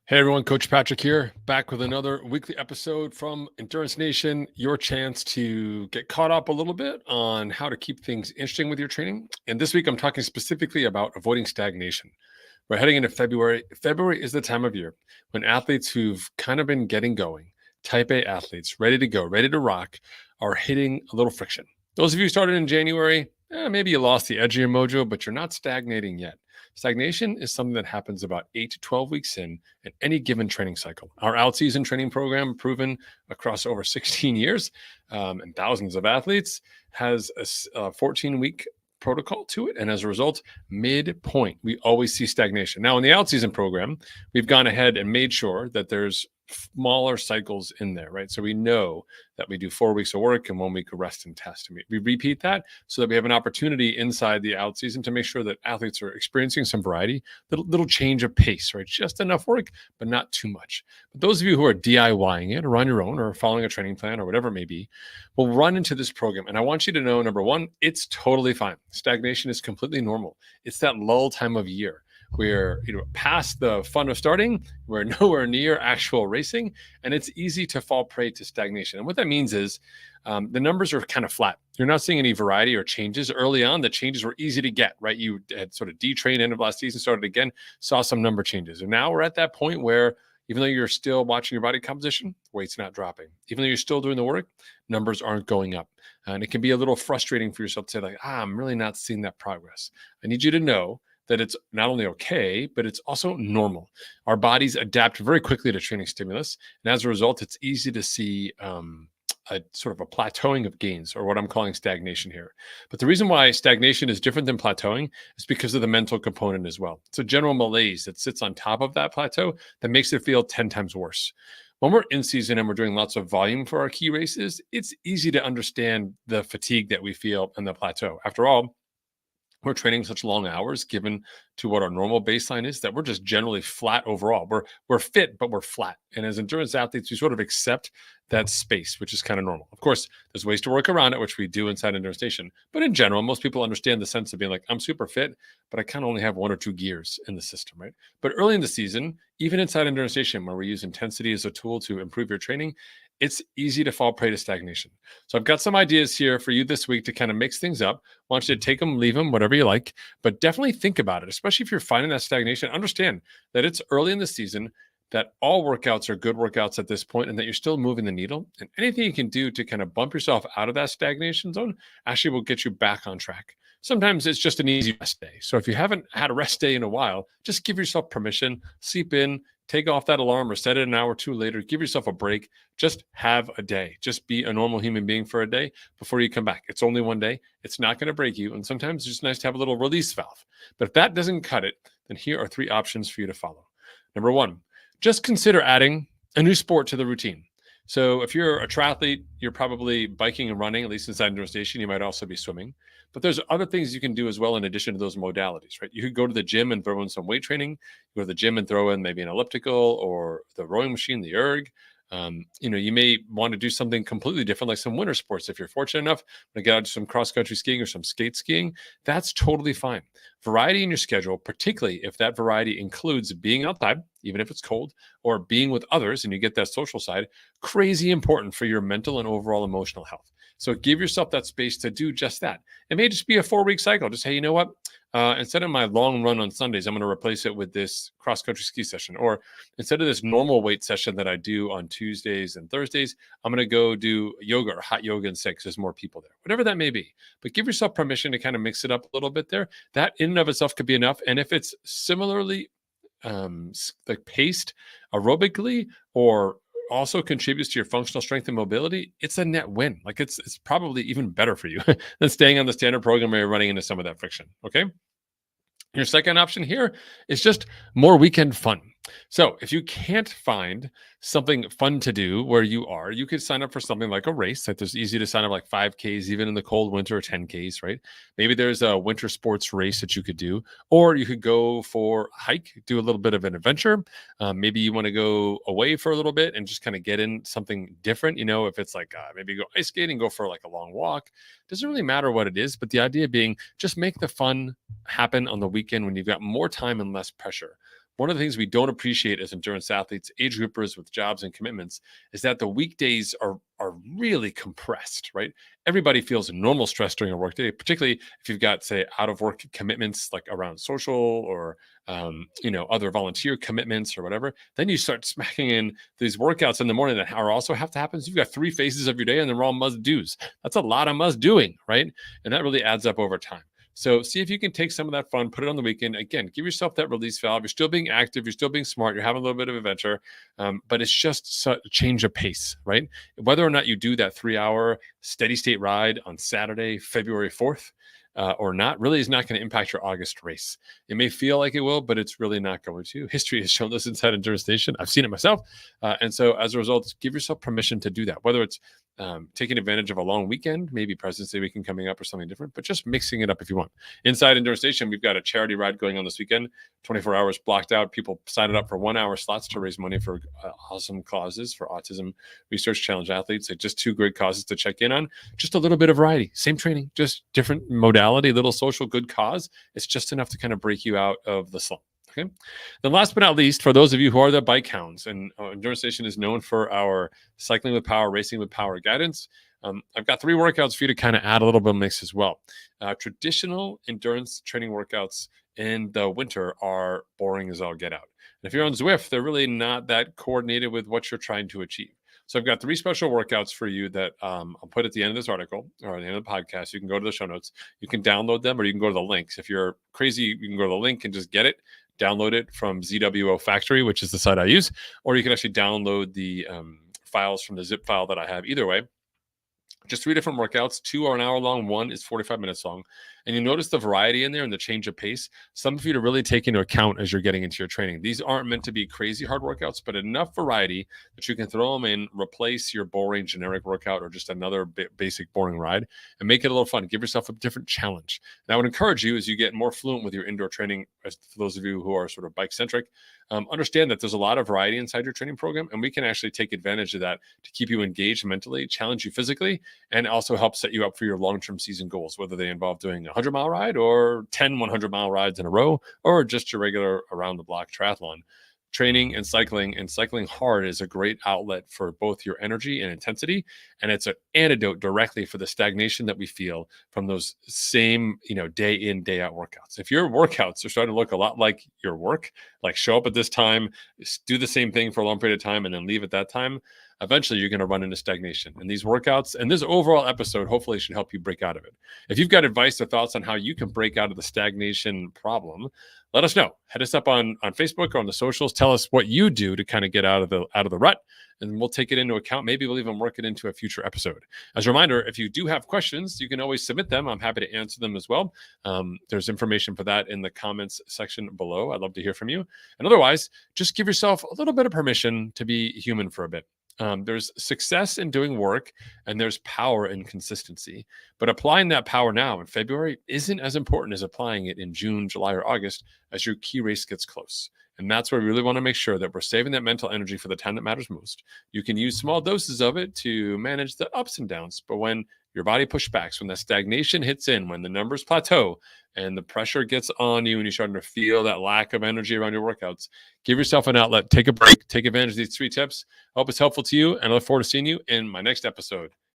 Hey everyone, Coach Patrick here, back with another weekly episode from Endurance Nation. Your chance to get caught up a little bit on how to keep things interesting with your training. And this week, I'm talking specifically about avoiding stagnation. We're heading into February. February is the time of year when athletes who've kind of been getting going, type A athletes, ready to go, ready to rock, are hitting a little friction. Those of you who started in January, maybe you lost the edge of your mojo, but you're not stagnating yet. Stagnation is something that happens about 8 to 12 weeks in any given training cycle. Our outseason training program, proven across over 16 years and thousands of athletes, has a 14-week protocol to it. And as a result, midpoint, we always see stagnation. Now, in the outseason program, we've gone ahead and made sure that there's smaller cycles in there, right? So we know that we do 4 weeks of work and 1 week of rest and test. And we repeat that so that we have an opportunity inside the out season to make sure that athletes are experiencing some variety, little change of pace, right? Just enough work, but not too much. But those of you who are DIYing it or on your own or following a training plan or whatever it may be, will run into this program. And I want you to know, number one, it's totally fine. Stagnation is completely normal. It's that lull time of year. We're past the fun of starting. We're nowhere near actual racing, and it's easy to fall prey to stagnation. And what that means is the numbers are kind of flat. You're not seeing any variety or changes. Early on, the changes were easy to get, right? You had sort of detrained end of last season, started again, saw some number changes. And now we're at that point where even though you're still watching your body composition, weight's not dropping. Even though you're still doing the work, numbers aren't going up. And it can be a little frustrating for yourself to say like, I'm really not seeing that progress. I need you to know that it's not only okay, but it's also normal. Our bodies adapt very quickly to training stimulus. And as a result, it's easy to see a sort of a plateauing of gains, or what I'm calling stagnation here. But the reason why stagnation is different than plateauing is because of the mental component as well. It's a general malaise that sits on top of that plateau that makes it feel 10 times worse. When we're in season and we're doing lots of volume for our key races, it's easy to understand the fatigue that we feel in the plateau. After all, we're training such long hours given to what our normal baseline is that we're just generally flat overall. We're fit, but we're flat. And as endurance athletes, we sort of accept that space, which is kind of normal. Of course, there's ways to work around it, which we do inside Endurance Nation. But in general, most people understand the sense of being like, I'm super fit, but I kind of only have 1 or 2 gears in the system, right? But early in the season, even inside Endurance Nation, where we use intensity as a tool to improve your training, it's easy to fall prey to stagnation. So I've got some ideas here for you this week to kind of mix things up. I want you to take them, leave them, whatever you like, but definitely think about it, especially if you're finding that stagnation. Understand that it's early in the season, that all workouts are good workouts at this point, and that you're still moving the needle. And anything you can do to kind of bump yourself out of that stagnation zone actually will get you back on track. Sometimes it's just an easy rest day. So if you haven't had a rest day in a while, just give yourself permission, sleep in, take off that alarm or set it an hour or two later, give yourself a break, just have a day, just be a normal human being for a day before you come back. It's only one day. It's not going to break you. And sometimes it's just nice to have a little release valve. But if that doesn't cut it, then here are 3 options for you to follow. Number 1, just consider adding a new sport to the routine. So if you're a triathlete, you're probably biking and running, at least inside Endurance Nation. You might also be swimming. But there's other things you can do as well in addition to those modalities, right? You could go to the gym and throw in some weight training. You go to the gym and throw in maybe an elliptical or the rowing machine, the erg. You may want to do something completely different, like some winter sports. If you're fortunate enough to get out to some cross-country skiing or some skate skiing, that's totally fine. Variety in your schedule, particularly if that variety includes being outside, even if it's cold, or being with others and you get that social side, crazy important for your mental and overall emotional health. So give yourself that space to do just that. It may just be a 4-week cycle. Just, hey, you know what? Instead of my long run on Sundays, I'm going to replace it with this cross-country ski session. Or instead of this normal weight session that I do on Tuesdays and Thursdays, I'm going to go do yoga or hot yoga instead because there's more people there, whatever that may be. But give yourself permission to kind of mix it up a little bit there. That in and of itself could be enough. And if it's similarly like paced aerobically or also contributes to your functional strength and mobility, it's a net win. Like it's probably even better for you than staying on the standard program where you're running into some of that friction. Okay. Your second option here is just more weekend fun. So if you can't find something fun to do where you are, you could sign up for something like a race. Like there's easy to sign up like 5Ks, even in the cold winter, or 10Ks, right? Maybe there's a winter sports race that you could do, or you could go for a hike, do a little bit of an adventure. Maybe you want to go away for a little bit and just kind of get in something different. If it's like maybe go ice skating, go for like a long walk. Doesn't really matter what it is, but the idea being just make the fun happen on the weekend when you've got more time and less pressure. one of the things we don't appreciate as endurance athletes, age groupers with jobs and commitments, is that the weekdays are really compressed, right? Everybody feels normal stress during a workday, particularly if you've got, say, out of work commitments like around social or other volunteer commitments or whatever. Then you start smacking in these workouts in the morning that are also have to happen. So you've got 3 phases of your day and they're all must do's. That's a lot of must doing, right? And that really adds up over time. So see if you can take some of that fun, put it on the weekend. Again, give yourself that release valve. You're still being active. You're still being smart. You're having a little bit of adventure, but it's just a change of pace, right? Whether or not you do that 3-hour steady state ride on Saturday, February 4th, or not, really is not going to impact your August race. It may feel like it will, but it's really not going to. History has shown this inside Endurance Nation. I've seen it myself. And so as a result, give yourself permission to do that, whether it's taking advantage of a long weekend, maybe President's Day weekend coming up or something different, but just mixing it up if you want. Inside Endurance Nation, we've got a charity ride going on this weekend, 24 hours blocked out. People signed up for 1-hour slots to raise money for awesome causes for Autism Research Challenge athletes. Like just 2 great causes to check in on. Just a little bit of variety, same training, just different modality, little social good cause. It's just enough to kind of break you out of the slump. Okay. Then last but not least, for those of you who are the bike hounds, and Endurance Nation is known for our cycling with power, racing with power guidance. I've got 3 workouts for you to kind of add a little bit of mix as well. Traditional endurance training workouts in the winter are boring as all get out. And if you're on Zwift, they're really not that coordinated with what you're trying to achieve. So I've got 3 special workouts for you that I'll put at the end of this article or at the end of the podcast. You can go to the show notes. You can download them or you can go to the links. If you're crazy, you can go to the link and just get it. Download it from ZWO Factory, which is the site I use, or you can actually download the files from the zip file that I have. Either way, just 3 different workouts. 2 are an hour long. 1 is 45 minutes long. And you notice the variety in there and the change of pace. Some of you to really take into account as you're getting into your training. These aren't meant to be crazy hard workouts, but enough variety that you can throw them in, replace your boring generic workout or just another basic boring ride and make it a little fun. Give yourself a different challenge. And I would encourage you as you get more fluent with your indoor training, as for those of you who are sort of bike centric, understand that there's a lot of variety inside your training program, and we can actually take advantage of that to keep you engaged mentally, challenge you physically, and also help set you up for your long-term season goals, whether they involve doing a 100-mile ride or 10 100-mile rides in a row, or just your regular around-the-block triathlon. Training and cycling hard is a great outlet for both your energy and intensity. And it's an antidote directly for the stagnation that we feel from those same, day in, day out workouts. If your workouts are starting to look a lot like your work, like show up at this time, do the same thing for a long period of time, and then leave at that time, eventually you're going to run into stagnation. And these workouts and this overall episode hopefully should help you break out of it. If you've got advice or thoughts on how you can break out of the stagnation problem, let us know. Head us up on Facebook or on the socials. Tell us what you do to kind of get out of the rut, and we'll take it into account. Maybe we'll even work it into a future episode. As a reminder, if you do have questions, you can always submit them. I'm happy to answer them as well. There's information for that in the comments section below. I'd love to hear from you. And otherwise, just give yourself a little bit of permission to be human for a bit. There's success in doing work and there's power in consistency, but applying that power now in February isn't as important as applying it in June, July, or August as your key race gets close. And that's where we really want to make sure that we're saving that mental energy for the time that matters most. You can use small doses of it to manage the ups and downs, but when your body pushbacks, when that stagnation hits in, when the numbers plateau and the pressure gets on you and you're starting to feel that lack of energy around your workouts, give yourself an outlet, take a break, take advantage of these 3 tips. I hope it's helpful to you, and I look forward to seeing you in my next episode.